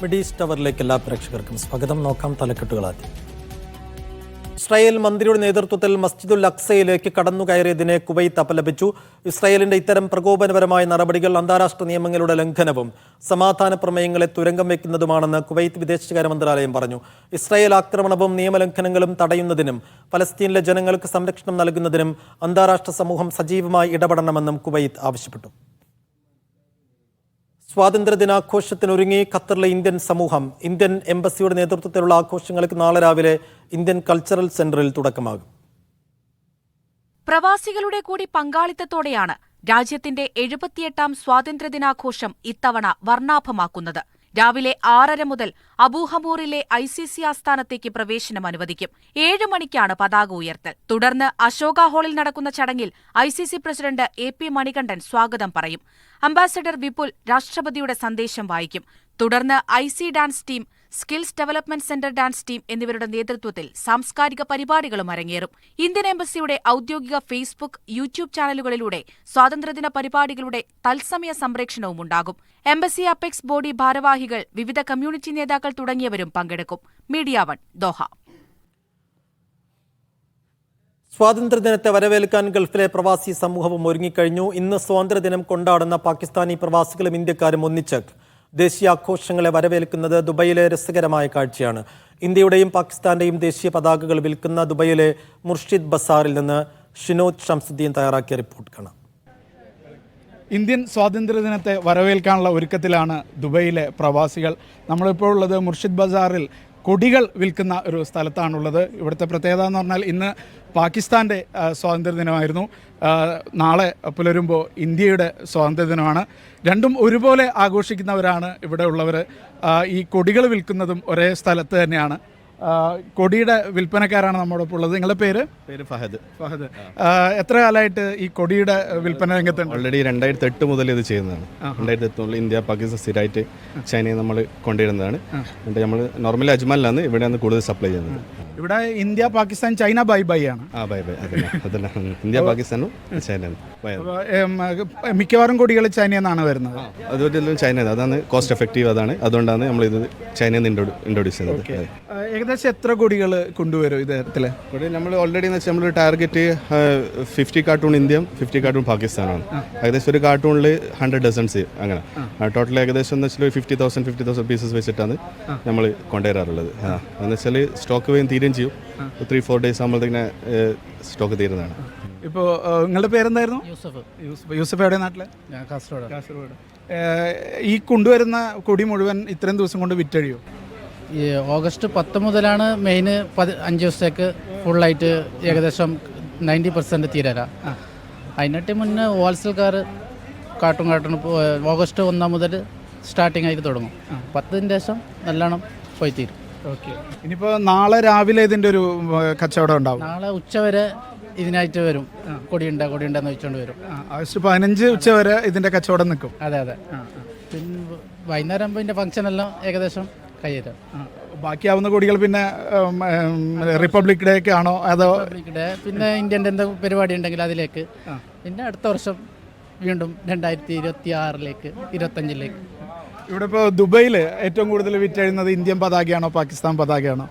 മിഡീസ് ടവറിലേക്ക് എല്ലാ പ്രേക്ഷകർക്കും സ്വാഗതം. നോക്കാം തലക്കെട്ടുകളാദ്യം. ഇസ്രായേൽ മന്ത്രിയുടെ നേതൃത്വത്തിൽ മസ്ജിദുൽ അക്സയിലേക്ക് കടന്നുകയറിയതിനെ കുവൈത്ത് അപലപിച്ചു. ഇസ്രായേലിന്റെ ഇത്തരം പ്രകോപനപരമായ നടപടികൾ അന്താരാഷ്ട്ര നിയമങ്ങളുടെ ലംഘനവും സമാധാന പ്രമേയങ്ങളെ തുരങ്കം വയ്ക്കുന്നതുമാണെന്ന് കുവൈത്ത് വിദേശകാര്യ മന്ത്രാലയം പറഞ്ഞു. ഇസ്രായേൽ ആക്രമണവും നിയമലംഘനങ്ങളും തടയുന്നതിനും പലസ്തീനിലെ ജനങ്ങൾക്ക് സംരക്ഷണം നൽകുന്നതിനും അന്താരാഷ്ട്ര സമൂഹം സജീവമായി ഇടപെടണമെന്നും കുവൈത്ത് ആവശ്യപ്പെട്ടു. സ്വാതന്ത്ര്യദിനാഘോഷത്തിനൊരുങ്ങി ഖത്തറിലെ ഇന്ത്യൻ സമൂഹം. ഇന്ത്യൻ എംബസിയുടെ നേതൃത്വത്തിലുള്ള ആഘോഷങ്ങൾക്ക് നാളെ രാവിലെ ഇന്ത്യൻ കൾച്ചറൽ സെന്ററിൽ തുടക്കമാകും. പ്രവാസികളുടെ കൂടി പങ്കാളിത്തത്തോടെയാണ് രാജ്യത്തിന്റെ 78ാം സ്വാതന്ത്ര്യദിനാഘോഷം ഇത്തവണ വർണ്ണാഭമാക്കുന്നത്. രാവിലെ 6:30 മുതൽ അബൂഹമൂറിലെ ICC ആസ്ഥാനത്തേക്ക് പ്രവേശനം അനുവദിക്കും. 7 മണിക്കാണ് പതാക ഉയർത്തൽ. തുടർന്ന് അശോക ഹാളിൽ നടക്കുന്ന ചടങ്ങിൽ ICC പ്രസിഡന്റ് AP മണികണ്ഠൻ സ്വാഗതം പറയും. അംബാസഡർ വിപുൽ രാഷ്ട്രപതിയുടെ സന്ദേശം വായിക്കും. തുടർന്ന് IC dance team, skills development centre dance team എന്നിവരുടെ നേതൃത്വത്തിൽ സാംസ്കാരിക പരിപാടികളും അരങ്ങേറും. ഇന്ത്യൻ എംബസിയുടെ ഔദ്യോഗിക ഫേസ്ബുക്ക്, യൂട്യൂബ് ചാനലുകളിലൂടെ സ്വാതന്ത്ര്യദിന പരിപാടികളുടെ തത്സമയ സംപ്രേഷണവും ഉണ്ടാകും. എംബസി അപെക്സ് ബോഡി ഭാരവാഹികൾ, വിവിധ കമ്മ്യൂണിറ്റി നേതാക്കൾ തുടങ്ങിയവരും പങ്കെടുക്കും. Media 1 Doha. സ്വാതന്ത്ര്യദിനത്തെ വരവേൽക്കാൻ ഗൾഫിലെ പ്രവാസി സമൂഹവും ഒരുങ്ങിക്കഴിഞ്ഞു. ഇന്ന് സ്വാതന്ത്ര്യദിനം കൊണ്ടാടുന്ന പാകിസ്ഥാനി പ്രവാസികളും ഇന്ത്യക്കാരും ഒന്നിച്ച് ദേശീയാഘോഷങ്ങളെ വരവേൽക്കുന്നത് ദുബൈയിലെ രസകരമായ കാഴ്ചയാണ്. ഇന്ത്യയുടെയും പാകിസ്ഥാന്റെയും ദേശീയ പതാകകൾ വിൽക്കുന്ന ദുബൈയിലെ മുർഷിദ് ബസാറിൽ നിന്ന് ഷിനോദ് ഷംസുദ്ദീൻ തയ്യാറാക്കിയ റിപ്പോർട്ട് കാണാം. ഇന്ത്യൻ സ്വാതന്ത്ര്യദിനത്തെ വരവേൽക്കാനുള്ള ഒരുക്കത്തിലാണ് ദുബൈയിലെ പ്രവാസികൾ. നമ്മളിപ്പോൾ ഉള്ളത് മുർഷിദ് ബസാറിൽ കൊടികൾ വിൽക്കുന്ന ഒരു സ്ഥലത്താണുള്ളത്. ഇവിടുത്തെ പ്രത്യേകത എന്ന് പറഞ്ഞാൽ ഇന്ന് പാകിസ്ഥാൻ്റെ സ്വാതന്ത്ര്യദിനമായിരുന്നു. നാളെ പുലരുമ്പോൾ ഇന്ത്യയുടെ സ്വാതന്ത്ര്യദിനമാണ്. രണ്ടും ഒരുപോലെ ആഘോഷിക്കുന്നവരാണ് ഇവിടെ ഉള്ളവർ. ഈ കൊടികൾ വിൽക്കുന്നതും ഒരേ സ്ഥലത്ത് തന്നെയാണ്. കൊടിയുടെ വിൽപ്പനക്കാരാണ് നമ്മോടൊപ്പം ഉള്ളത്. നിങ്ങളുടെ പേര്? ഫഹദ്. എത്ര കാലമായിട്ട് ഈ കൊടിയുടെ വിൽപ്പന രംഗത്തുണ്ട്? ഓൾറെഡി 2008 മുതൽ ഇത് ചെയ്യുന്നതാണ്. 2008 മുതൽ ഇന്ത്യ പാകിസ്ഥാൻ സ്ഥിരമായിട്ട് ചൈനയെ നമ്മൾ കൊണ്ടുവരുന്നതാണ്. എന്നിട്ട് നമ്മൾ നോർമലി അജ്മാലിലാണ് ഇവിടെയാണ് കൂടുതൽ സപ്ലൈ ചെയ്യുന്നത്. ഇവിടെ ഇന്ത്യ, പാകിസ്ഥാൻ, ചൈന ബൈ ആണ്. ബൈ അതന്നെ ഇന്ത്യ പാകിസ്ഥാനും ചൈന. മിക്കവാറും കൊടികൾ ചൈനയിൽ നിന്നാണ് വരുന്നത്. അതുപോലെ ചൈന, അതാണ് കോസ്റ്റ് എഫക്റ്റീവ്. അതാണ് അതുകൊണ്ടാണ് നമ്മളിത് ചൈനയിൽ നിന്ന് ഇൻട്രൊഡ്യൂസ് ചെയ്യുന്നത്. ഏകദേശം എത്ര കൊടികൾ കൊണ്ടുവരും ഇത്തരത്തിൽ? കൊടി നമ്മൾ ഓൾറെഡി എന്ന് വെച്ചാൽ നമ്മൾ ടാർഗറ്റ് 50 കാർട്ടൂൺ ഇന്ത്യയും 50 കാർട്ടൂൺ പാകിസ്ഥാനാണ്. ഏകദേശം ഒരു കാർട്ടൂണിൽ 100 ഡസൺസ് അങ്ങനെ ടോട്ടൽ ഏകദേശം എന്ന് വെച്ചാൽ 50,000 പീസസ് വെച്ചിട്ടാണ് നമ്മൾ കൊണ്ടുവരാറുള്ളത്. എന്ന് വെച്ചാൽ സ്റ്റോക്ക് വേഗം തീരുകയും ചെയ്യും. 3-4 ഡേയ്സ് ആകുമ്പോഴത്തേക്കിനെ സ്റ്റോക്ക് തീരുന്നതാണ്. ഇപ്പോൾ നിങ്ങളുടെ പേരെന്തായിരുന്നു? യൂസഫ്. എവിടെ നാട്ടിൽ? കാസർഗോഡ്. ഈ കൊണ്ടുവരുന്ന കൊടി മുഴുവൻ ഇത്രയും ദിവസം കൊണ്ട് വിറ്റഴിയോ? ഈ ഓഗസ്റ്റ് 10 മുതലാണ് മെയിൻ 5 ദിവസത്തേക്ക് ഫുള്ളായിട്ട് ഏകദേശം 90% തീരാ. അതിനായിട്ട് മുന്നേ ഹോൾസെയിൽക്കാർ കാട്ടും ഓഗസ്റ്റ് 1 മുതൽ സ്റ്റാർട്ടിങ് ആയിട്ട് തുടങ്ങും. 10 ശേഷം നല്ലോണം പോയി തീരും. ഓക്കെ. ഇനിയിപ്പോൾ നാളെ രാവിലെ ഇതിൻ്റെ ഒരു കച്ചവടം ഉണ്ടാവും. നാളെ ഉച്ചവരെ ഇതിനായിട്ട് വരും. കൊടിയുണ്ടെന്ന് വെച്ചുകൊണ്ട് വരും. ആഗസ്റ്റ് 15 ഉച്ചവരെ ഇതിൻ്റെ കച്ചവടം നിൽക്കും. അതെ. പിന്നെ വൈകുന്നേരം ആകുമ്പോൾ ഇതിൻ്റെ ഫംഗ്ഷനെല്ലാം ഏകദേശം കയ്യേറ്റാം. ബാക്കിയാവുന്ന കൊടികൾ പിന്നെ റിപ്പബ്ലിക് ഡേക്ക് ആണോ അതോ? റിപ്പബ്ലിക് ഡേ, പിന്നെ ഇന്ത്യൻ്റെ എന്തെങ്കിലും പരിപാടി ഉണ്ടെങ്കിൽ അതിലേക്ക്. പിന്നെ അടുത്ത വർഷം വീണ്ടും 2026 25 ഇവിടെ ഇപ്പോൾ ദുബൈയിൽ ഏറ്റവും കൂടുതൽ വിറ്റഴിയുന്നത് ഇന്ത്യൻ പതാകയാണോ പാകിസ്ഥാൻ പതാകയാണോ?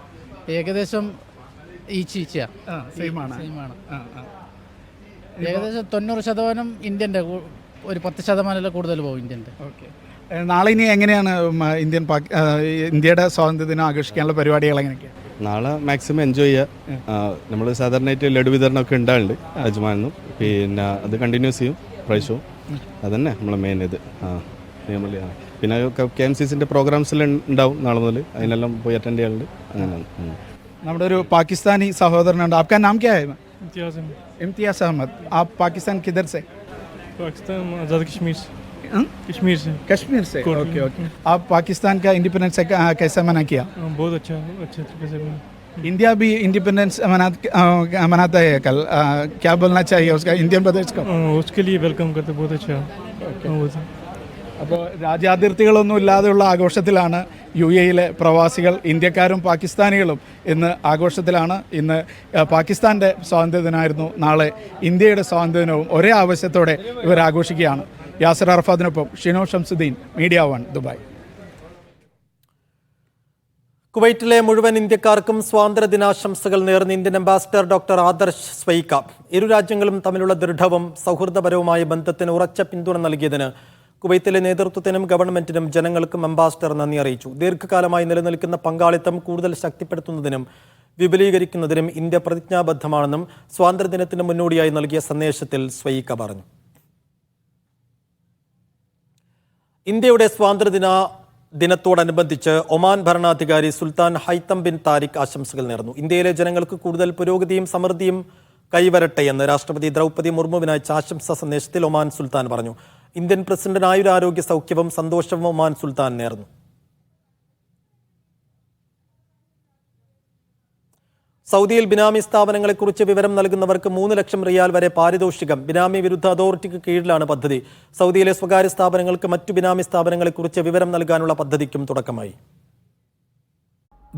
ഏകദേശം ഈച്ചയാണ്. സെയിമാണ്. ഏകദേശം 90% ഇന്ത്യൻ്റെ, ഒരു 10% കൂടുതൽ പോകും ഇന്ത്യൻ്റെ. ഓക്കെ. നാളെ ഇനി എങ്ങനെയാണ് ഇന്ത്യയുടെ സ്വാതന്ത്ര്യദിനം ആഘോഷിക്കാനുള്ള പരിപാടികൾ എങ്ങനെയൊക്കെയാണ്? നാളെ മാക്സിമം എൻജോയ് ചെയ്യുക. നമ്മൾ സാധാരണയായിട്ട് ലഡു വിതരണമൊക്കെ ഉണ്ടാവുന്നുണ്ട് അജ്മാനിന്നും. പിന്നെ അത് കണ്ടിന്യൂസ് ചെയ്യും പ്രാവശ്യവും. അതന്നെ നമ്മളെ മെയിൻ ഇത്. പിന്നെ KMCCൻ്റെ പ്രോഗ്രാംസിൽ ഉണ്ടാവും നാളെ മുതൽ. അതിനെല്ലാം പോയി അറ്റൻഡ് ചെയ്യാറുണ്ട്. അങ്ങനെയാണ്. നമ്മുടെ ഒരു പാകിസ്ഥാനി സഹോദരനുണ്ട്. आपका नाम क्या है? इम्तियाज़ अहमद. आप पाकिस्तान किधर से? पाकिस्तान आज़ाद कश्मीर से। कश्मीर से. ओके. आप पाकिस्तान का इंडिपेंडेंस कैसा मना किया? बहुत अच्छे तरीके से। इंडिया भी इंडिपेंडेंस मनाता है कल. क्या बोलना चाहिए उसका इंडियन प्रदेश को? उसके लिए वेलकम करते. बहुत अच्छा. അപ്പോൾ രാജ്യാതിർത്തികളൊന്നും ഇല്ലാതെയുള്ള ആഘോഷത്തിലാണ് UAE പ്രവാസികൾ. ഇന്ത്യക്കാരും പാകിസ്ഥാനികളും ഇന്ന് ആഘോഷത്തിലാണ്. ഇന്ന് പാകിസ്ഥാൻ്റെ സ്വാതന്ത്ര്യദിനമായിരുന്നു. നാളെ ഇന്ത്യയുടെ സ്വാതന്ത്ര്യദിനവും ഒരേ ആവശ്യത്തോടെ ഇവർ ആഘോഷിക്കുകയാണ്. യാസർ അറഫാദിനൊപ്പം ഷിനോ ഷംസുദ്ദീൻ, മീഡിയ 1 ദുബായ്. കുവൈറ്റിലെ മുഴുവൻ ഇന്ത്യക്കാർക്കും സ്വാതന്ത്ര്യദിനാശംസകൾ നേർന്ന് Indian ambassador doctor Adarsh Swaika. ഇരു രാജ്യങ്ങളും തമ്മിലുള്ള ദൃഢവും സൗഹൃദപരവുമായ ബന്ധത്തിന് ഉറച്ച പിന്തുണ നൽകിയതിന് കുവൈത്തിലെ നേതൃത്വത്തിനും ഗവൺമെന്റിനും ജനങ്ങൾക്കും അംബാസിഡർ നന്ദി അറിയിച്ചു. ദീർഘകാലമായി നിലനിൽക്കുന്ന പങ്കാളിത്തം കൂടുതൽ ശക്തിപ്പെടുത്തുന്നതിനും വിപുലീകരിക്കുന്നതിനും ഇന്ത്യ പ്രതിജ്ഞാബദ്ധമാണെന്നും സ്വാതന്ത്ര്യദിനത്തിന് മുന്നോടിയായി നൽകിയ സന്ദേശത്തിൽ സ്വൈക്ക പറഞ്ഞു. ഇന്ത്യയുടെ ദിനത്തോടനുബന്ധിച്ച് ഒമാൻ ഭരണാധികാരി സുൽത്താൻ ഹൈത്തം ബിൻ താരിഖ് ആശംസകൾ നേർന്നു. ഇന്ത്യയിലെ ജനങ്ങൾക്ക് കൂടുതൽ പുരോഗതിയും സമൃദ്ധിയും കൈവരട്ടെ എന്ന് രാഷ്ട്രപതി ദ്രൗപദി മുർമുവിന് അയച്ച ആശംസാ സന്ദേശത്തിൽ ഒമാൻ സുൽത്താൻ പറഞ്ഞു. ഇന്ത്യൻ പ്രസിഡന്റിന് ആയുരാരോഗ്യ സൗഖ്യവും സന്തോഷവും ഒമാൻ സുൽത്താൻ നേർന്നു. സൗദിയിൽ ബിനാമി സ്ഥാപനങ്ങളെക്കുറിച്ച് വിവരം നൽകുന്നവർക്ക് 3 ലക്ഷം റിയാൽ വരെ പാരിതോഷികം. ബിനാമി വിരുദ്ധ അതോറിറ്റിക്ക് കീഴിലാണ് പദ്ധതി. സൗദിയിലെ സ്വകാര്യ സ്ഥാപനങ്ങൾക്ക് മറ്റു ബിനാമി സ്ഥാപനങ്ങളെക്കുറിച്ച് വിവരം നൽകാനുള്ള പദ്ധതിക്കും തുടക്കമായി.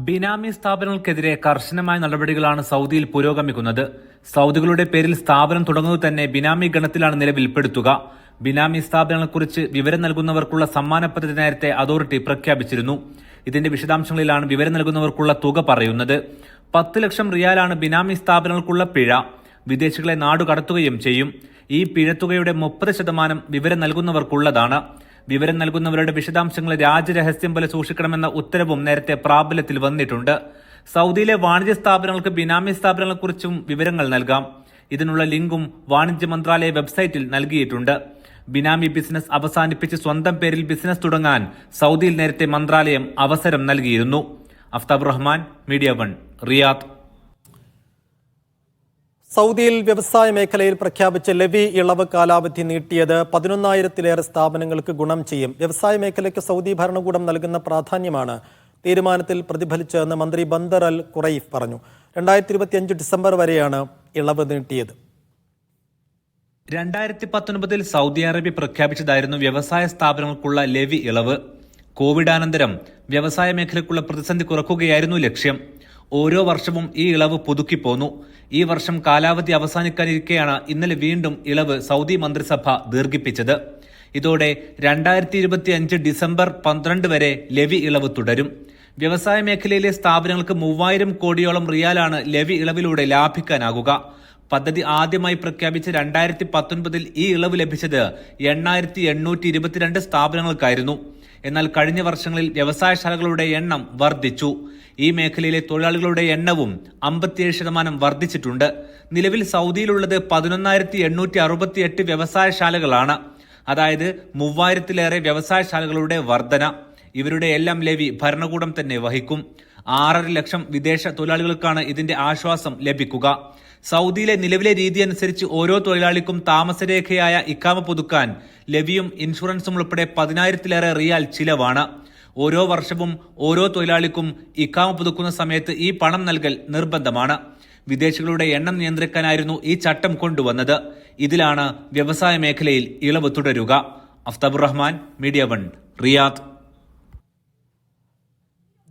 ബിനാമി സ്ഥാപനങ്ങൾക്കെതിരെ കർശനമായ നടപടികളാണ് സൗദിയിൽ പുരോഗമിക്കുന്നത്. സൗദികളുടെ പേരിൽ സ്ഥാപനം തുടങ്ങുന്നത് തന്നെ ബിനാമി ഗണത്തിലാണ് നിലവിൽപ്പെടുത്തുക. ബിനാമി സ്ഥാപനങ്ങളെക്കുറിച്ച് വിവരം നൽകുന്നവർക്കുള്ള സമ്മാന പദ്ധതി നേരത്തെ അതോറിറ്റി പ്രഖ്യാപിച്ചിരുന്നു. ഇതിന്റെ വിശദാംശങ്ങളിലാണ് വിവരം നൽകുന്നവർക്കുള്ള തുക പറയുന്നത്. 10 ലക്ഷം റിയാലാണ് ബിനാമി സ്ഥാപനങ്ങൾക്കുള്ള പിഴ. വിദേശികളെ നാടുകടത്തുകയും ചെയ്യും. ഈ പിഴത്തുകയുടെ 30% വിവരം നൽകുന്നവർക്കുള്ളതാണ്. വിവരം നൽകുന്നവരുടെ വിശദാംശങ്ങൾ രാജ്യരഹസ്യം പോലെ സൂക്ഷിക്കണമെന്ന ഉത്തരവും നേരത്തെ പ്രാബല്യത്തിൽ വന്നിട്ടുണ്ട്. സൗദിയിലെ വാണിജ്യ സ്ഥാപനങ്ങൾക്ക് ബിനാമി സ്ഥാപനങ്ങളെക്കുറിച്ചും വിവരങ്ങൾ നൽകാം. ഇതിനുള്ള ലിങ്കും വാണിജ്യ മന്ത്രാലയ വെബ്സൈറ്റിൽ നൽകിയിട്ടുണ്ട്. ബിനാമി ബിസിനസ് അവസാനിപ്പിച്ച് സ്വന്തം പേരിൽ ബിസിനസ് തുടങ്ങാൻ സൗദിയിൽ നേരത്തെ മന്ത്രാലയം അവസരം നൽകിയിരുന്നു. Aftab Rahman, media 1, Riyadh. സൗദിയിൽ വ്യവസായ മേഖലയിൽ പ്രഖ്യാപിച്ച ലെവി ഇളവ് കാലാവധി നീട്ടിയത് 11,000-ലേറെ സ്ഥാപനങ്ങൾക്ക് ഗുണം ചെയ്യും. വ്യവസായ മേഖലയ്ക്ക് സൗദി ഭരണകൂടം നൽകുന്ന പ്രാധാന്യമാണ് തീരുമാനത്തിൽ പ്രതിഫലിച്ചതെന്ന് മന്ത്രി ബന്ദർ അൽ ഖുറൈഫ് പറഞ്ഞു. 2025 ഡിസംബർ വരെയാണ് ഇളവ് നീട്ടിയത്. 2019 സൗദി അറേബ്യ പ്രഖ്യാപിച്ചതായിരുന്നു വ്യവസായ സ്ഥാപനങ്ങൾക്കുള്ള ലെവി ഇളവ്. കോവിഡാനന്തരം വ്യവസായ മേഖലയ്ക്കുള്ള പ്രതിസന്ധി കുറക്കുകയായിരുന്നു ലക്ഷ്യം. ഓരോ വർഷവും ഈ ഇളവ് പുതുക്കിപ്പോന്നു. ഈ വർഷം കാലാവധി അവസാനിക്കാനിരിക്കെയാണ് ഇന്നലെ വീണ്ടും ഇളവ് സൗദി മന്ത്രിസഭ ദീർഘിപ്പിച്ചത്. ഇതോടെ 2025 ഡിസംബർ 12 വരെ ലെവി ഇളവ് തുടരും. വ്യവസായ മേഖലയിലെ സ്ഥാപനങ്ങൾക്ക് 3,000 കോടിയോളം റിയാലാണ് ലെവി ഇളവിലൂടെ ലാഭിക്കാനാകുക. പദ്ധതി ആദ്യമായി പ്രഖ്യാപിച്ച 2019 ഈ ഇളവ് ലഭിച്ചത് 8,822 സ്ഥാപനങ്ങൾക്കായിരുന്നു. എന്നാൽ കഴിഞ്ഞ വർഷങ്ങളിൽ വ്യവസായശാലകളുടെ എണ്ണം വർദ്ധിച്ചു. ഈ മേഖലയിലെ തൊഴിലാളികളുടെ എണ്ണവും 57% വർദ്ധിച്ചിട്ടുണ്ട്. നിലവിൽ സൗദിയിലുള്ളത് 11,868 വ്യവസായശാലകളാണ്. അതായത് 3,000-ലേറെ വ്യവസായശാലകളുടെ വർധന. ഇവരുടെ എല്ലാം ലെവി ഭരണകൂടം തന്നെ വഹിക്കും. 6.5 ലക്ഷം വിദേശ തൊഴിലാളികൾക്കാണ് ഇതിന്റെ ആശ്വാസം ലഭിക്കുക. സൗദിയിലെ നിലവിലെ രീതി അനുസരിച്ച് ഓരോ തൊഴിലാളിക്കും താമസരേഖയായ ഇഖാമ പുതുക്കാൻ ലെവിയും ഇൻഷുറൻസും ഉൾപ്പെടെ 10,000-ലേറെ റിയാൽ ചിലവാണ്. ഓരോ വർഷവും ഓരോ തൊഴിലാളിക്കും ഇഖാമ പുതുക്കുന്ന സമയത്ത് ഈ പണം നൽകൽ നിർബന്ധമാണ്. വിദേശികളുടെ എണ്ണം നിയന്ത്രിക്കാനായിരുന്നു ഈ ചട്ടം കൊണ്ടുവന്നത്. ഇതിലാണ് വ്യവസായ മേഖലയിൽ ഇളവ് തുടരുക. Aftabur Rahman, media 1, Riyadh.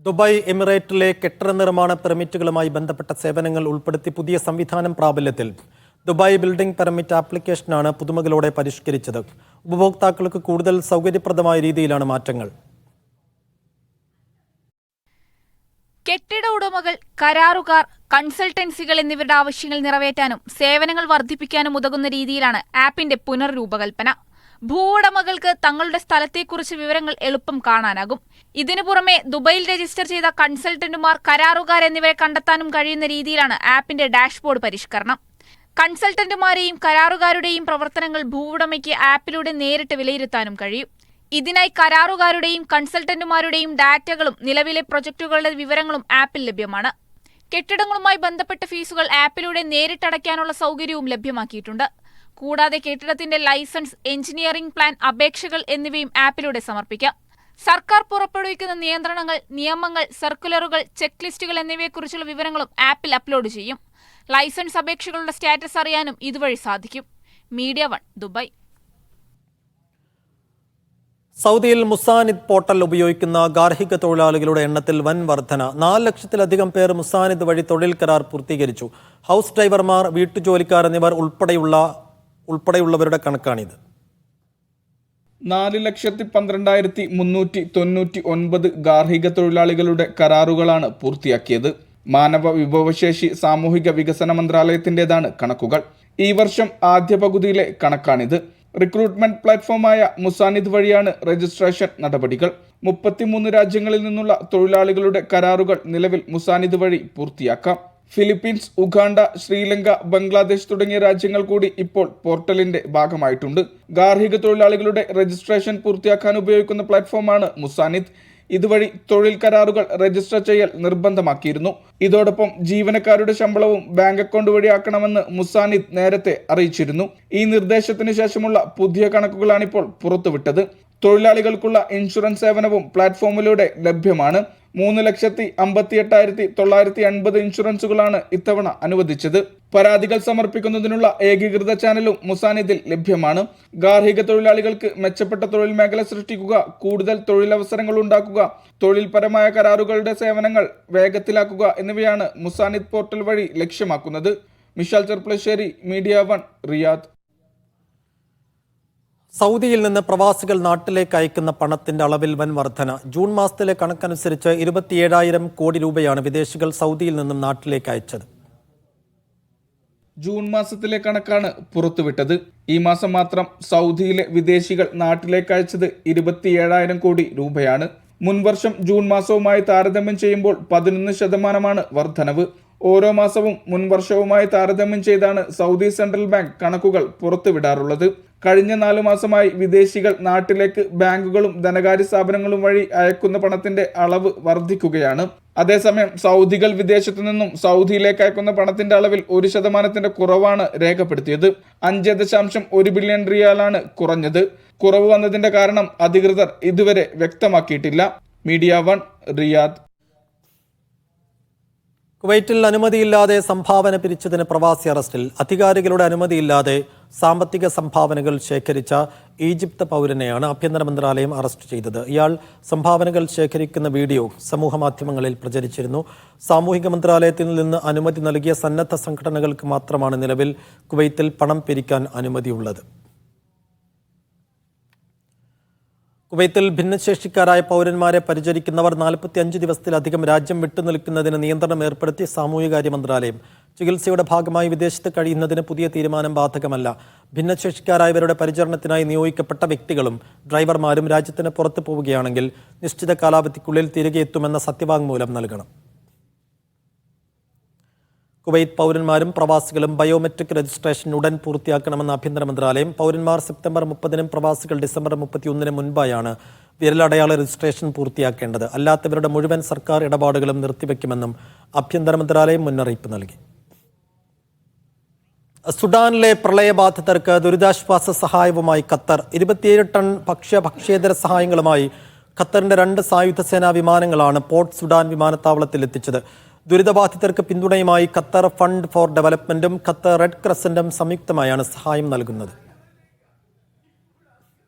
Dubai എമിറേറ്റിലെ കെട്ടിട നിർമ്മാണ പെർമിറ്റുകളുമായി ബന്ധപ്പെട്ട സേവനങ്ങൾ ഉൾപ്പെടുത്തി പുതിയ സംവിധാനം പ്രാബല്യത്തിൽ. ദുബായ് ബിൽഡിംഗ് പെർമിറ്റ് ആപ്ലിക്കേഷനാണ് പുതുമകളോടെ പരിഷ്കരിച്ചത്. ഉപഭോക്താക്കൾക്ക് കൂടുതൽ സൗകര്യപ്രദമായ രീതിയിലാണ് മാറ്റങ്ങൾ. കെട്ടിട ഉടമകൾ, കരാറുകാർ, കൺസൾട്ടൻസികൾ എന്നിവരുടെ ആവശ്യങ്ങൾ നിറവേറ്റാനും സേവനങ്ങൾ വർദ്ധിപ്പിക്കാനും ഉതകുന്ന രീതിയിലാണ് ആപ്പിന്റെ പുനർരൂപകൽപ്പന. ഭൂവുടമകൾക്ക് തങ്ങളുടെ സ്ഥലത്തെക്കുറിച്ച് വിവരങ്ങൾ എളുപ്പം കാണാനാകും. ഇതിനു പുറമെ ദുബൈയിൽ രജിസ്റ്റർ ചെയ്ത കൺസൾട്ടന്റുമാർ, കരാറുകാർ എന്നിവരെ കണ്ടെത്താനും കഴിയുന്ന രീതിയിലാണ് ആപ്പിന്റെ ഡാഷ്ബോർഡ് പരിഷ്കരണം. കൺസൾട്ടന്റുമാരെയും കരാറുകാരുടെയും പ്രവർത്തനങ്ങൾ ഭൂവുടമയ്ക്ക് ആപ്പിലൂടെ നേരിട്ട് വിലയിരുത്താനും കഴിയും. ഇതിനായി കരാറുകാരുടെയും കൺസൾട്ടന്റുമാരുടെയും ഡാറ്റകളും നിലവിലെ പ്രൊജക്ടുകളുടെ വിവരങ്ങളും ആപ്പിൽ ലഭ്യമാണ്. കെട്ടിടങ്ങളുമായി ബന്ധപ്പെട്ട ഫീസുകൾ ആപ്പിലൂടെ നേരിട്ടടയ്ക്കാനുള്ള സൗകര്യവും ലഭ്യമാക്കിയിട്ടുണ്ട്. കൂടാതെ കെട്ടിടത്തിന്റെ ലൈസൻസ്, എഞ്ചിനീയറിംഗ് പ്ലാൻ, അപേക്ഷകൾ എന്നിവയും ആപ്പിലൂടെ സമർപ്പിക്കാം. സർക്കാർ പുറപ്പെടുവിക്കുന്ന നിയന്ത്രണങ്ങൾ, നിയമങ്ങൾ, സർക്കുലറുകൾ, ചെക്ക് ലിസ്റ്റുകൾ എന്നിവയെക്കുറിച്ചുള്ള വിവരങ്ങളും ആപ്പിൽ അപ്ലോഡ് ചെയ്യും. ലൈസൻസ് അപേക്ഷകളുടെ സ്റ്റാറ്റസ് അറിയാനും ഇതുവഴി സാധിക്കും. Media 1, Dubai. സൗദിയിൽ മുസാനിദ് പോർട്ടൽ ഉപയോഗിക്കുന്ന ഗാർഹിക തൊഴിലാളികളുടെ എണ്ണത്തിൽ വൻ വർധന. 4 ലക്ഷത്തിലധികം പേർ മുസാനിദ് വഴി തൊഴിൽ കരാർ പൂർത്തീകരിച്ചു. ഹൗസ് ഡ്രൈവർമാർ, വീട്ടുജോലിക്കാർ എന്നിവർ ഉൾപ്പെടെയുള്ളവരുടെ കണക്കാണിത്. 4,12,399 ഗാർഹിക തൊഴിലാളികളുടെ കരാറുകളാണ് പൂർത്തിയാക്കിയത്. മാനവ വിഭവശേഷി സാമൂഹിക വികസന മന്ത്രാലയത്തിൻ്റെതാണ് കണക്കുകൾ. ഈ വർഷം ആദ്യ പകുതിയിലെ കണക്കാണിത്. റിക്രൂട്ട്മെന്റ് പ്ലാറ്റ്ഫോമായ മുസാനിദ് വഴിയാണ് രജിസ്ട്രേഷൻ നടപടികൾ. 33 രാജ്യങ്ങളിൽ നിന്നുള്ള തൊഴിലാളികളുടെ കരാറുകൾ നിലവിൽ മുസാനിദ് വഴി പൂർത്തിയാക്കാം. ഫിലിപ്പീൻസ്, ഉഗാണ്ട, ശ്രീലങ്ക, ബംഗ്ലാദേശ് തുടങ്ങിയ രാജ്യങ്ങൾ കൂടി ഇപ്പോൾ പോർട്ടലിന്റെ ഭാഗമായിട്ടുണ്ട്. ഗാർഹിക തൊഴിലാളികളുടെ രജിസ്ട്രേഷൻ പൂർത്തിയാക്കാൻ ഉപയോഗിക്കുന്ന പ്ലാറ്റ്ഫോമാണ് മുസാനിദ്. ഇതുവഴി തൊഴിൽ കരാറുകൾ രജിസ്റ്റർ ചെയ്യൽ നിർബന്ധമാക്കിയിരുന്നു. ഇതോടൊപ്പം ജീവനക്കാരുടെ ശമ്പളവും ബാങ്ക് അക്കൗണ്ട് വഴിയാക്കണമെന്ന് മുസാനിദ് നേരത്തെ അറിയിച്ചിരുന്നു. ഈ നിർദ്ദേശത്തിന് ശേഷമുള്ള പുതിയ കണക്കുകളാണിപ്പോൾ പുറത്തുവിട്ടത്. തൊഴിലാളികൾക്കുള്ള ഇൻഷുറൻസ് സേവനവും പ്ലാറ്റ്ഫോമിലൂടെ ലഭ്യമാണ്. 3,58,980 ഇൻഷുറൻസുകളാണ് ഇത്തവണ അനുവദിച്ചത്. പരാതികൾ സമർപ്പിക്കുന്നതിനുള്ള ഏകീകൃത ചാനലും മുസാനിദിൽ ലഭ്യമാണ്. ഗാർഹിക തൊഴിലാളികൾക്ക് മെച്ചപ്പെട്ട തൊഴിൽ മേഖല സൃഷ്ടിക്കുക, കൂടുതൽ തൊഴിലവസരങ്ങൾ ഉണ്ടാക്കുക, തൊഴിൽപരമായ കരാറുകളുടെ സേവനങ്ങൾ വേഗത്തിലാക്കുക എന്നിവയാണ് മുസാനിദ് പോർട്ടൽ വഴി ലക്ഷ്യമാക്കുന്നത്. Mishal Cherpulassery, media 1, Riyadh. സൗദിയിൽ നിന്ന് പ്രവാസികൾ നാട്ടിലേക്ക് അയക്കുന്ന പണത്തിന്റെ അളവിൽ വൻ വർധന. ജൂൺ മാസത്തിലെ കണക്കനുസരിച്ച് 27,000 കോടി രൂപയാണ് വിദേശികൾ സൗദിയിൽ നിന്നും നാട്ടിലേക്ക് അയച്ചത്. ജൂൺ മാസത്തിലെ കണക്കാണ് പുറത്തുവിട്ടത്. ഈ മാസം മാത്രം സൗദിയിലെ വിദേശികൾ നാട്ടിലേക്ക് അയച്ചത് 27,000 കോടി രൂപയാണ്. മുൻവർഷം ജൂൺ മാസവുമായി താരതമ്യം ചെയ്യുമ്പോൾ 11% വർധനവ്. ഓരോ മാസവും മുൻവർഷവുമായി താരതമ്യം ചെയ്താണ് സൗദി സെൻട്രൽ ബാങ്ക് കണക്കുകൾ പുറത്തുവിടാറുള്ളത്. കഴിഞ്ഞ 4 മാസമായി വിദേശികൾ നാട്ടിലേക്ക് ബാങ്കുകളും ധനകാര്യ സ്ഥാപനങ്ങളും വഴി അയക്കുന്ന പണത്തിന്റെ അളവ് വർദ്ധിക്കുകയാണ്. അതേസമയം സൗദികൾ വിദേശത്തു നിന്നും സൗദിയിലേക്ക് അയക്കുന്ന പണത്തിന്റെ അളവിൽ 1% കുറവാണ് രേഖപ്പെടുത്തിയത്. 5.1 ബില്യൺ റിയാലാണ് കുറഞ്ഞത്. കുറവ് വന്നതിന്റെ കാരണം അധികൃതർ ഇതുവരെ വ്യക്തമാക്കിയിട്ടില്ല. Media 1, Riyadh. കുവൈറ്റിൽ അനുമതിയില്ലാതെ സംഭാവന പിരിച്ചതിന് പ്രവാസി അറസ്റ്റിൽ. അധികാരികളുടെ അനുമതിയില്ലാതെ സാമ്പത്തിക സംഭാവനകൾ ശേഖരിച്ച ഈജിപ്ത് പൗരനെയാണ് ആഭ്യന്തര മന്ത്രാലയം അറസ്റ്റ് ചെയ്തത്. ഇയാൾ സംഭാവനകൾ ശേഖരിക്കുന്ന വീഡിയോ സമൂഹമാധ്യമങ്ങളിൽ പ്രചരിച്ചിരുന്നു. സാമൂഹിക മന്ത്രാലയത്തിൽ നിന്ന് അനുമതി നൽകിയ സന്നദ്ധ സംഘടനകൾക്ക് മാത്രമാണ് നിലവിൽ കുവൈത്തിൽ പണം പിരിക്കാൻ അനുമതിയുള്ളത്. കുവൈത്തിൽ ഭിന്നശേഷിക്കാരായ പൗരന്മാരെ പരിചരിക്കുന്നവർ 45 ദിവസത്തിലധികം രാജ്യം വിട്ടുനിൽക്കുന്നതിന് നിയന്ത്രണം ഏർപ്പെടുത്തി സാമൂഹികകാര്യ മന്ത്രാലയം. ചികിത്സയുടെ ഭാഗമായി വിദേശത്ത് കഴിയുന്നതിന് പുതിയ തീരുമാനം ബാധകമല്ല. ഭിന്നശേഷിക്കാരായവരുടെ പരിചരണത്തിനായി നിയോഗിക്കപ്പെട്ട വ്യക്തികളും ഡ്രൈവർമാരും രാജ്യത്തിന് പുറത്തു പോവുകയാണെങ്കിൽ നിശ്ചിത കാലാവധിക്കുള്ളിൽ തിരികെ എത്തുമെന്ന സത്യവാങ്മൂലം നൽകണം. കുവൈറ്റ് പൗരന്മാരും പ്രവാസികളും ബയോമെട്രിക് രജിസ്ട്രേഷൻ ഉടൻ പൂർത്തിയാക്കണമെന്ന് ആഭ്യന്തര മന്ത്രാലയം. പൗരന്മാർ സെപ്റ്റംബർ 30-നും പ്രവാസികൾ ഡിസംബർ 31-നും മുൻപായാണ് വിരലടയാള രജിസ്ട്രേഷൻ പൂർത്തിയാക്കേണ്ടത്. അല്ലാത്തവരുടെ മുഴുവൻ സർക്കാർ ഇടപാടുകളും നിർത്തിവെക്കുമെന്നും ആഭ്യന്തര മന്ത്രാലയം മുന്നറിയിപ്പ് നൽകി. സുഡാനിലെ പ്രളയബാധിതർക്ക് ദുരിതാശ്വാസ സഹായവുമായി ഖത്തർ. 27 ടൺ ഭക്ഷ്യേതര സഹായങ്ങളുമായി ഖത്തറിന്റെ 2 സായുധ സേനാ വിമാനങ്ങളാണ് പോർട്ട് സുഡാൻ വിമാനത്താവളത്തിൽ എത്തിച്ചത്. ദുരിതബാധിതർക്ക് പിന്തുണയുമായി ഖത്തർ ഫണ്ട് ഫോർ ഡെവലപ്മെന്റും ഖത്തർ റെഡ് ക്രസന്റും സംയുക്തമായാണ് സഹായം നൽകുന്നത്.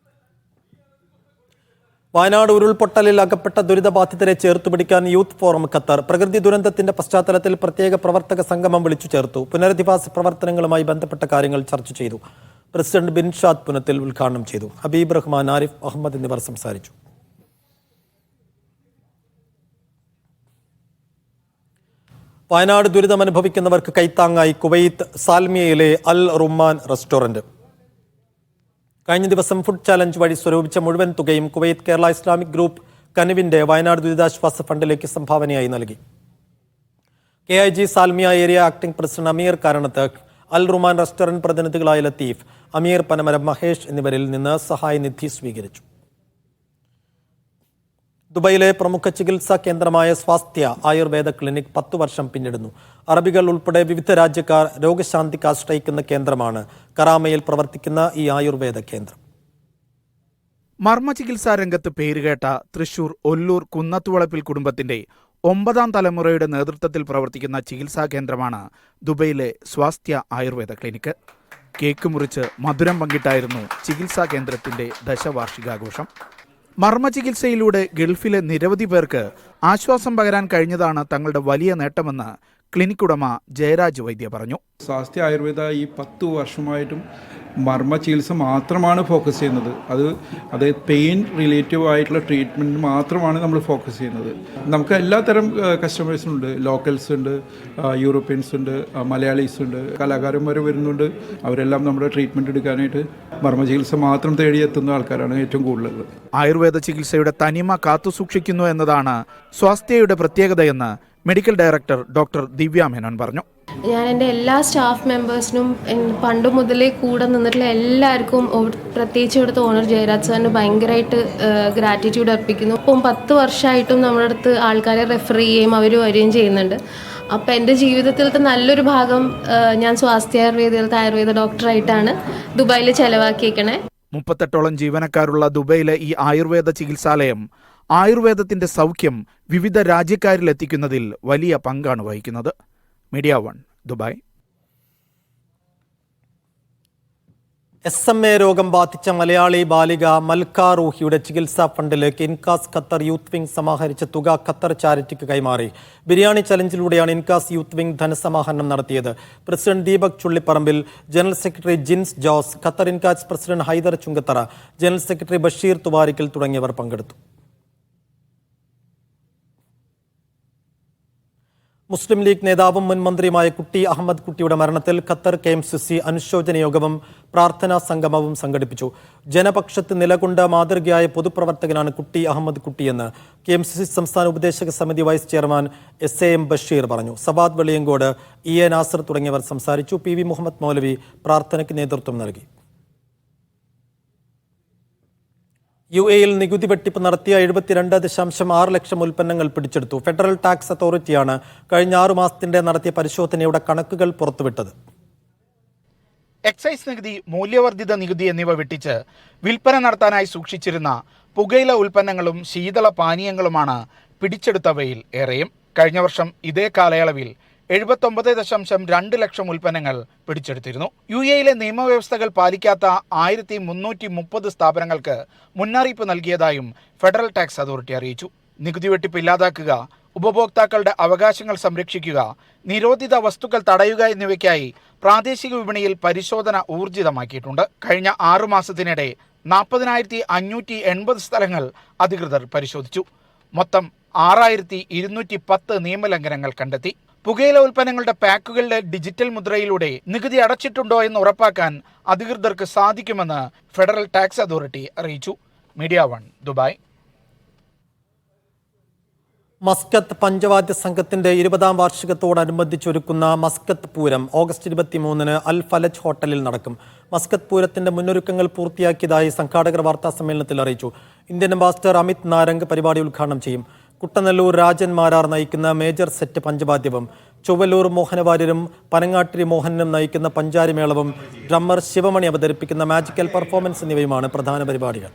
വയനാട് ഉരുൾപൊട്ടലിൽ അകപ്പെട്ട ദുരിതബാധിതരെ ചേർത്തുപിടിക്കാൻ യൂത്ത് ഫോറം ഖത്തർ. പ്രകൃതി ദുരന്തത്തിന്റെ പശ്ചാത്തലത്തിൽ പ്രത്യേക പ്രവർത്തക സംഗമം വിളിച്ചു ചേർത്തു. പുനരധിവാസ പ്രവർത്തനങ്ങളുമായി ബന്ധപ്പെട്ട കാര്യങ്ങൾ ചർച്ച ചെയ്തു. പ്രസിഡന്റ് ബിൻഷാദ് പുനത്തിൽ ഉദ്ഘാടനം ചെയ്തു. ഹബീബ് റഹ്മാൻ, ആരിഫ് അഹമ്മദ് എന്നിവർ സംസാരിച്ചു. വയനാട് ദുരിതമനുഭവിക്കുന്നവർക്ക് കൈത്താങ്ങായി കുവൈത്ത് സാൽമിയയിലെ അൽ റുമാൻ റെസ്റ്റോറന്റ്. കഴിഞ്ഞ ദിവസം ഫുഡ് ചാലഞ്ച് വഴി സ്വരൂപിച്ച മുഴുവൻ തുകയും കുവൈത്ത് കേരള ഇസ്ലാമിക് ഗ്രൂപ്പ് കനുവിന്റെ വയനാട് ദുരിതാശ്വാസ ഫണ്ടിലേക്ക് സംഭാവനയായി നൽകി. KIG Salmiya area acting president Ameer Karanath, Al Rumman restaurant പ്രതിനിധികളായ ലത്തീഫ്, അമീർ പനമരം, മഹേഷ് എന്നിവരിൽ നിന്ന് സഹായനിധി സ്വീകരിച്ചു. ദുബൈയിലെ പ്രമുഖ ചികിത്സാ കേന്ദ്രമായ സ്വാസ്ഥ്യ ആയുർവേദ ക്ലിനിക് 10 വർഷം പിന്നിടുന്നു. അറബികൾ ഉൾപ്പെടെ വിവിധ രാജ്യക്കാർ രോഗശാന്തിക്ക് ആശ്രയിക്കുന്ന കേന്ദ്രമാണ് കറാമയിൽ പ്രവർത്തിക്കുന്ന ഈ ആയുർവേദ കേന്ദ്രം. മർമ്മ ചികിത്സാ രംഗത്ത് പേരുകേട്ട തൃശൂർ ഒല്ലൂർ കുന്നത്തുവളപ്പിൽ കുടുംബത്തിന്റെ 9ാം തലമുറയുടെ നേതൃത്വത്തിൽ പ്രവർത്തിക്കുന്ന ചികിത്സാ കേന്ദ്രമാണ് ദുബൈയിലെ സ്വാസ്ഥ്യ ആയുർവേദ ക്ലിനിക്ക്. കേക്ക് മുറിച്ച് മധുരം പങ്കിട്ടായിരുന്നു ചികിത്സാ കേന്ദ്രത്തിന്റെ ദശവാർഷികാഘോഷം. മർമ്മ ചികിത്സയിലൂടെ ഗൾഫിലെ നിരവധി പേർക്ക് ആശ്വാസം പകരാൻ കഴിഞ്ഞതാണ് തങ്ങളുടെ വലിയ നേട്ടമെന്ന് ക്ലിനിക് ഉടമ ജയരാജ് വൈദ്യ പറഞ്ഞു. സ്വാസ്ഥ്യ ആയുർവേദ ഈ 10 വർഷമായിട്ടും മർമ്മ ചികിത്സ മാത്രമാണ് ഫോക്കസ് ചെയ്യുന്നത്. അത് പെയിൻ റിലേറ്റീവ് ആയിട്ടുള്ള ട്രീറ്റ്മെൻറ്റ് മാത്രമാണ് നമ്മൾ ഫോക്കസ് ചെയ്യുന്നത്. നമുക്ക് എല്ലാത്തരം കസ്റ്റമേഴ്സും ഉണ്ട്. ലോക്കൽസ് ഉണ്ട്, യൂറോപ്യൻസ് ഉണ്ട്, മലയാളീസ് ഉണ്ട്, കലാകാരന്മാർ വരുന്നുണ്ട്. അവരെല്ലാം നമ്മുടെ ട്രീറ്റ്മെൻറ്റ് എടുക്കാനായിട്ട് മർമ്മ ചികിത്സ മാത്രം തേടിയെത്തുന്ന ആൾക്കാരാണ് ഏറ്റവും കൂടുതലുള്ളത്. ആയുർവേദ ചികിത്സയുടെ തനിമ കാത്തുസൂക്ഷിക്കുന്നു എന്നതാണ് സ്വാസ്ഥ്യയുടെ പ്രത്യേകതയെന്ന് മെഡിക്കൽ ഡയറക്ടർ ഡോക്ടർ ദിവ്യ മേനോൻ പറഞ്ഞു. ഞാൻ എൻ്റെ എല്ലാ സ്റ്റാഫ് മെമ്പേഴ്സിനും പണ്ട് മുതലേ കൂടെ നിന്നിട്ടുള്ള എല്ലാവർക്കും പ്രത്യേകിച്ച് ഇവിടുത്തെ ഓണർ ജയരാജ് സാറിന് ഭയങ്കരമായിട്ട് ഗ്രാറ്റിറ്റ്യൂഡ് അർപ്പിക്കുന്നു. ഇപ്പം 10 വർഷമായിട്ടും നമ്മുടെ അടുത്ത് ആൾക്കാരെ റെഫർ ചെയ്യുകയും അവർ വരികയും ചെയ്യുന്നുണ്ട്. അപ്പോൾ എൻ്റെ ജീവിതത്തിലത്തെ നല്ലൊരു ഭാഗം ഞാൻ സ്വാസ്ഥ്യ ആയുർവേദ ഡോക്ടറായിട്ടാണ് ദുബായിൽ ചെലവാക്കിയേക്കണേ. 38ഓളം ജീവനക്കാരുള്ള ദുബൈയിലെ ഈ ആയുർവേദ ചികിത്സാലയം ആയുർവേദത്തിന്റെ സൗഖ്യം വിവിധ രാജ്യക്കാരിൽ എത്തിക്കുന്നതിൽ വലിയ പങ്കാണ് വഹിക്കുന്നത്. Media 1 Dubai. SMA രോഗം ബാധിച്ച മലയാളി ബാലിക മൽക്ക റൂഹിയുടെ ചികിത്സാ ഫണ്ടിലേക്ക് ഇൻകാസ് ഖത്തർ യൂത്ത് വിംഗ് സമാഹരിച്ച തുക ഖത്തർ ചാരിറ്റിക്ക് കൈമാറി. ബിരിയാണി ചലഞ്ചിലൂടെയാണ് ഇൻകാസ് യൂത്ത് വിംഗ് ധനസമാഹരണം നടത്തിയത്. President Deepak Chullipparambil, general secretary Jins Jose, Qatar INCAS president Haider Chungathara, general secretary Basheer Thuvarikkal തുടങ്ങിയവർ പങ്കെടുത്തു. മുസ്ലിം ലീഗ് നേതാവും മുൻ മന്ത്രിയുമായ കുട്ടി അഹമ്മദ് കുട്ടിയുടെ മരണത്തിൽ ഖത്തർ KMCC അനുശോചന യോഗവും പ്രാർത്ഥനാ സംഗമവും സംഘടിപ്പിച്ചു. ജനപക്ഷത്ത് നിലകൊണ്ട മാതൃകയായ പൊതുപ്രവർത്തകനാണ് കുട്ടി അഹമ്മദ് കുട്ടിയെന്ന് KMCC സംസ്ഥാന ഉപദേശക സമിതി വൈസ് ചെയർമാൻ SM ബഷീർ പറഞ്ഞു. സബാദ് വെളിയങ്കോട്, EA നാസർ തുടങ്ങിയവർ സംസാരിച്ചു. PV മുഹമ്മദ് മൗലവി പ്രാർത്ഥനയ്ക്ക് നേതൃത്വം നൽകി. UAE-യിൽ നികുതി വെട്ടിപ്പ് നടത്തിയ 72.6 ലക്ഷം ഉൽപ്പന്നങ്ങൾ പിടിച്ചെടുത്തു. ഫെഡറൽ ടാക്സ് അതോറിറ്റിയാണ് കഴിഞ്ഞ 6 മാസത്തിന്റെ നടത്തിയ പരിശോധനയുടെ കണക്കുകൾ പുറത്തുവിട്ടത്. എക്സൈസ് നികുതി, മൂല്യവർദ്ധിത നികുതി എന്നിവ വെട്ടിച്ച് വിൽപ്പന നടത്താനായി സൂക്ഷിച്ചിരുന്ന പുകയില ഉൽപ്പന്നങ്ങളും ശീതള പാനീയങ്ങളുമാണ് പിടിച്ചെടുത്തവയിൽ ഏറെയും. കഴിഞ്ഞ വർഷം ഇതേ കാലയളവിൽ 79.2 ലക്ഷം ഉൽപ്പന്നങ്ങൾ പിടിച്ചെടുത്തിരുന്നു. UAE-യിലെ നിയമവ്യവസ്ഥകൾ പാലിക്കാത്ത 1330 സ്ഥാപനങ്ങൾക്ക് മുന്നറിയിപ്പ് നൽകിയതായും ഫെഡറൽ ടാക്സ് അതോറിറ്റി അറിയിച്ചു. നികുതി വെട്ടിപ്പ് ഇല്ലാതാക്കുക, ഉപഭോക്താക്കളുടെ അവകാശങ്ങൾ സംരക്ഷിക്കുക, നിരോധിത വസ്തുക്കൾ തടയുക എന്നിവയ്ക്കായി പ്രാദേശിക വിപണിയിൽ പരിശോധന ഊർജിതമാക്കിയിട്ടുണ്ട്. കഴിഞ്ഞ 6 മാസത്തിനിടെ 40,580 സ്ഥലങ്ങൾ അധികൃതർ പരിശോധിച്ചു. മൊത്തം 6,210 നിയമലംഘനങ്ങൾ കണ്ടെത്തി. പുകയില ഉൽപ്പന്നങ്ങളുടെ പാക്കുകളുടെ ഡിജിറ്റൽ മുദ്രയിലൂടെ നികുതി അടച്ചിട്ടുണ്ടോ എന്ന് ഉറപ്പാക്കാൻ അധികൃതർക്ക് സാധിക്കുമെന്ന് ഫെഡറൽ ടാക്സ് അതോറിറ്റി അറിയിച്ചു. Media 1 Dubai. മസ്കത്ത് പഞ്ചവാദ്യ സംഘത്തിന്റെ 20ാം വാർഷികത്തോടനുബന്ധിച്ചൊരുക്കുന്ന മസ്കത്ത് പൂരം ഓഗസ്റ്റ് 23-ന് അൽ ഫലജ് ഹോട്ടലിൽ നടക്കും. മസ്കത്ത് പൂരത്തിന്റെ മുന്നൊരുക്കങ്ങൾ പൂർത്തിയാക്കിയതായി സംഘാടകർ വാർത്താ സമ്മേളനത്തിൽ അറിയിച്ചു. ഇന്ത്യൻ അംബാസിഡർ അമിത് നാരംഗ് പരിപാടി ഉദ്ഘാടനം ചെയ്യും. കുട്ടനെല്ലൂർ രാജൻ മാരാർ നയിക്കുന്ന മേജർ സെറ്റ് പഞ്ചവാദ്യവും ചൊവ്വല്ലൂർ മോഹനവാര്യരും പനങ്ങാട്ടിരി മോഹനും നയിക്കുന്ന പഞ്ചാരി മേളവും ഡ്രമ്മർ ശിവമണി അവതരിപ്പിക്കുന്ന മാജിക്കൽ പെർഫോമൻസ് എന്നിവയുമാണ് പ്രധാന പരിപാടികൾ.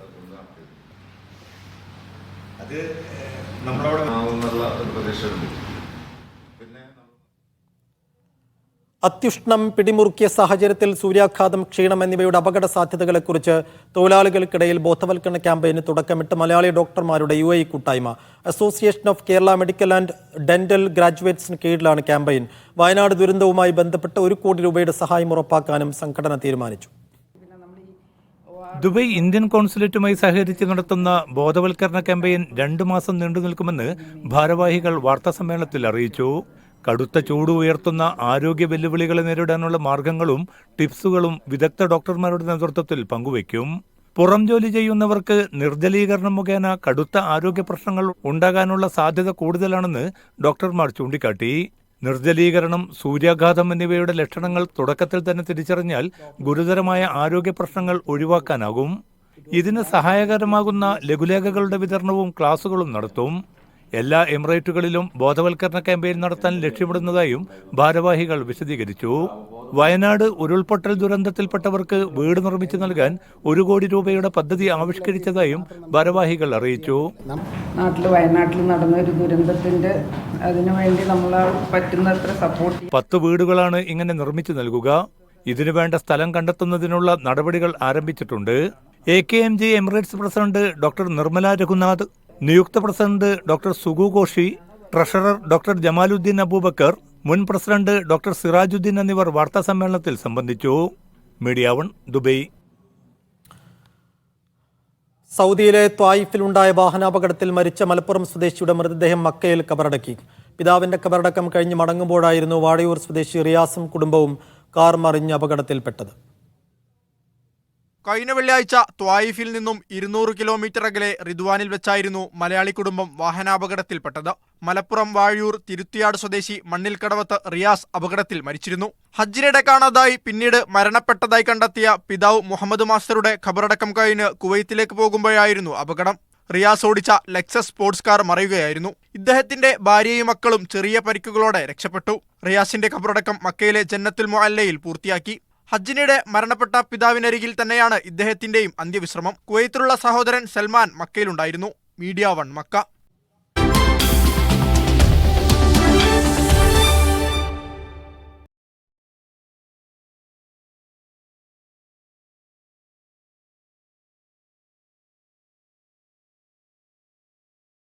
അത്യുഷ്ണം പിടിമുറുക്കിയ സാഹചര്യത്തിൽ സൂര്യാഘാതം, ക്ഷീണം എന്നിവയുടെ അപകട സാധ്യതകളെക്കുറിച്ച് തൊഴിലാളികൾക്കിടയിൽ ബോധവൽക്കരണ ക്യാമ്പയിന് തുടക്കമിട്ട് മലയാളി ഡോക്ടർമാരുടെ UAE കൂട്ടായ്മ. Association of Kerala medical and dental ഗ്രാജുവേറ്റ്സിന് കീഴിലാണ് ക്യാമ്പയിൻ. വയനാട് ദുരന്തവുമായി ബന്ധപ്പെട്ട് 1 കോടി രൂപയുടെ സഹായം ഉറപ്പാക്കാനും സംഘടന തീരുമാനിച്ചു. ദുബായ് ഇന്ത്യൻ കോൺസുലേറ്റുമായി സഹകരിച്ച് നടത്തുന്ന ബോധവൽക്കരണ ക്യാമ്പയിൻ 2 മാസം നീണ്ടു നിൽക്കുമെന്ന് ഭാരവാഹികൾ വാർത്താസമ്മേളനത്തിൽ അറിയിച്ചു. കടുത്ത ചൂട് ഉയർത്തുന്ന ആരോഗ്യ വെല്ലുവിളികളെ നേരിടാനുള്ള മാർഗങ്ങളും ടിപ്സുകളും വിദഗ്ധ ഡോക്ടർമാരുടെ നേതൃത്വത്തിൽ പങ്കുവയ്ക്കും. പുറം ജോലി ചെയ്യുന്നവർക്ക് നിർജ്ജലീകരണം മുഖേന കടുത്ത ആരോഗ്യ പ്രശ്നങ്ങൾ ഉണ്ടാകാനുള്ള സാധ്യത കൂടുതലാണെന്ന് ഡോക്ടർമാർ ചൂണ്ടിക്കാട്ടി. നിർജ്ജലീകരണം, സൂര്യാഘാതം എന്നിവയുടെ ലക്ഷണങ്ങൾ തുടക്കത്തിൽ തന്നെ തിരിച്ചറിഞ്ഞാൽ ഗുരുതരമായ ആരോഗ്യ പ്രശ്നങ്ങൾ ഒഴിവാക്കാനാകും. ഇതിന് സഹായകരമാകുന്ന ലഘുലേഖകളുടെ വിതരണവും ക്ലാസുകളും നടത്തും. എല്ലാ എമിറേറ്റുകളിലും ബോധവൽക്കരണ ക്യാമ്പയിൻ നടത്താൻ ലക്ഷ്യമിടുന്നതായും ഭാരവാഹികൾ വിശദീകരിച്ചു. വയനാട് ഉരുൾപൊട്ടൽ ദുരന്തത്തിൽപ്പെട്ടവർക്ക് വീട് നിർമ്മിച്ചു നൽകാൻ 1 കോടി രൂപയുടെ പദ്ധതി ആവിഷ്കരിച്ചതായും ഭാരവാഹികൾ അറിയിച്ചു. വയനാട്ടിൽ നടന്ന ഒരു ദുരന്തത്തിന്റെ അതിനുവേണ്ടി നമ്മൾ പറ്റുന്നത്ര സപ്പോർട്ട് 10 വീടുകളാണ് ഇങ്ങനെ നിർമ്മിച്ചു നൽകുക. ഇതിനുവേണ്ട സ്ഥലം കണ്ടെത്തുന്നതിനുള്ള നടപടികൾ ആരംഭിച്ചിട്ടുണ്ട്. AKMG Emirates president doctor Nirmala Raghunath, നിയുക്ത പ്രസിഡന്റ് ഡോക്ടർ സുഗു ഘോഷി, ട്രഷറർ ഡോക്ടർ ജമാലുദ്ദീൻ അബൂബക്കർ, മുൻ പ്രസിഡന്റ് ഡോക്ടർ സിറാജുദ്ദീൻ എന്നിവർ വാർത്താസമ്മേളനത്തിൽ സംബന്ധിച്ചു. Media 1 Dubai. സൗദിയിലെ ത്വായിഫിലുണ്ടായ വാഹനാപകടത്തിൽ മരിച്ച മലപ്പുറം സ്വദേശിയുടെ മൃതദേഹം മക്കയിൽ കബറടക്കി. പിതാവിന്റെ കബറടക്കം കഴിഞ്ഞ് മടങ്ങുമ്പോഴായിരുന്നു വാഴയൂർ സ്വദേശി റിയാസും കുടുംബവും കാർ മറിഞ്ഞ് അപകടത്തിൽപ്പെട്ടത്. കഴിഞ്ഞ വെള്ളിയാഴ്ച ത്വായിഫിൽ നിന്നും 200 കിലോമീറ്റർ അകലെ റിദ്വാനിൽ വെച്ചായിരുന്നു മലയാളി കുടുംബം വാഹനാപകടത്തിൽപ്പെട്ടത്. മലപ്പുറം വാഴയൂർ തിരുത്തിയാട് സ്വദേശി മണ്ണിൽക്കടവത്ത് റിയാസ് അപകടത്തിൽ മരിച്ചിരുന്നു. ഹജ്ജിനിടെ കാണാതായി പിന്നീട് മരണപ്പെട്ടതായി കണ്ടെത്തിയ പിതാവ് മുഹമ്മദ് മാസ്റ്ററുടെ ഖബറടക്കം കഴിഞ്ഞ് കുവൈത്തിലേക്ക് പോകുമ്പോഴായിരുന്നു അപകടം. റിയാസ് ഓടിച്ച ലെക്സസ് സ്പോർട്സ് കാർ മറിയുകയായിരുന്നു. ഇദ്ദേഹത്തിന്റെ ഭാര്യയും മക്കളും ചെറിയ പരിക്കുകളോടെ രക്ഷപ്പെട്ടു. റിയാസിന്റെ ഖബറടക്കം മക്കയിലെ ജന്നത്തുൽ മുഅല്ലയിൽ പൂർത്തിയാക്കി. ഹജ്ജിനിടെ മരണപ്പെട്ട പിതാവിനരികിൽ തന്നെയാണ് ഇദ്ദേഹത്തിന്റെയും അന്ത്യവിശ്രമം. കുവൈത്തിലുള്ള സഹോദരൻ സൽമാൻ മക്കയിലുണ്ടായിരുന്നു. Media 1 Mecca.